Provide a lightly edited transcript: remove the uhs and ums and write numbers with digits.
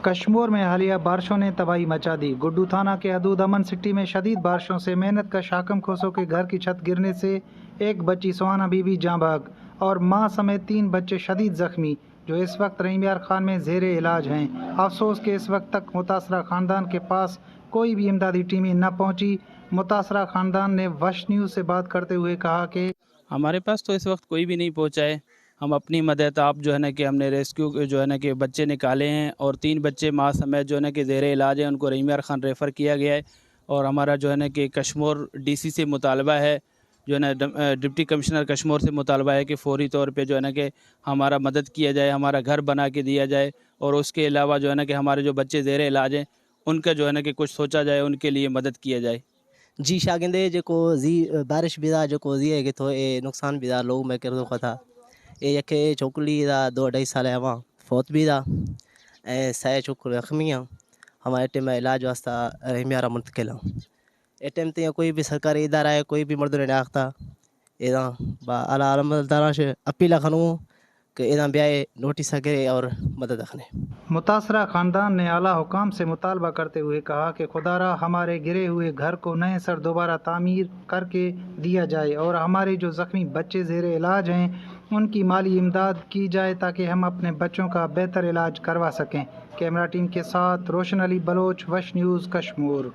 کشمور میں حالیہ بارشوں نے تباہی مچا دی۔ گڈو تھانہ کے حدود امن سٹی میں شدید بارشوں سے محنت کش حاکم کھوسو کے گھر کی چھت گرنے سے ایک بچی سہانا بی بی جاں بحق اور ماں سمیت 3 بچے شدید زخمی جو اس وقت رحیم یار خان میں زیر علاج ہیں۔ افسوس کہ اس وقت تک متاثرہ خاندان کے پاس کوئی بھی امدادی ٹیمیں نہ پہنچی۔ متاثرہ خاندان نے وش نیوز سے بات کرتے ہوئے کہا کہ ہمارے پاس تو اس وقت کوئی بھی نہیں پہنچا ہے۔ ہم اپنی مدد آپ جو ہے نا کہ ہم نے ریسکیو جو ہے نا کہ بچے نکالے ہیں اور 3 بچے ماں سمیت جو ہے نا کہ زیر علاج ہیں، ان کو رحیم یار خان ریفر کیا گیا ہے۔ اور ہمارا جو ہے نا کہ کشمور ڈی سی سے مطالبہ ہے، جو ہے نا ڈپٹی کمشنر کشمور سے مطالبہ ہے کہ فوری طور پہ جو ہے نا کہ ہمارا مدد کیا جائے، ہمارا گھر بنا کے دیا جائے، اور اس کے علاوہ جو ہے نا کہ ہمارے جو بچے زیر علاج ہیں ان کا جو ہے نا کہ کچھ سوچا جائے، ان کے لیے مدد کیا جائے۔ جی شاگندے جو بارش بھی جو زی کہ تو نقصان بھی لوگ میں کر دو تھا یک چھوکری 2-2.5 سال ہوا فوت بھی سہ چھوکر زخمی ہاں ہمارے ٹائم میں علاج واسطہ رحیم یارہ منتقل ہوں۔ اس ٹائم تے کوئی بھی سرکاری ادارہ ہے کوئی بھی مردوں نے آختا اعلیٰ عالمدارہ سے اپیل کروں کہ ادھا بیائے نوٹس کرے اور مدد رکھنے۔ متاثرہ خاندان نے اعلیٰ حکام سے مطالبہ کرتے ہوئے کہا کہ خدا را ہمارے گرے ہوئے گھر کو نئے سر دوبارہ تعمیر کر کے دیا جائے اور ہمارے جو زخمی بچے زیر علاج ہیں ان کی مالی امداد کی جائے تاکہ ہم اپنے بچوں کا بہتر علاج کروا سکیں۔ کیمرہ ٹیم کے ساتھ روشن علی بلوچ، وش نیوز، کشمور۔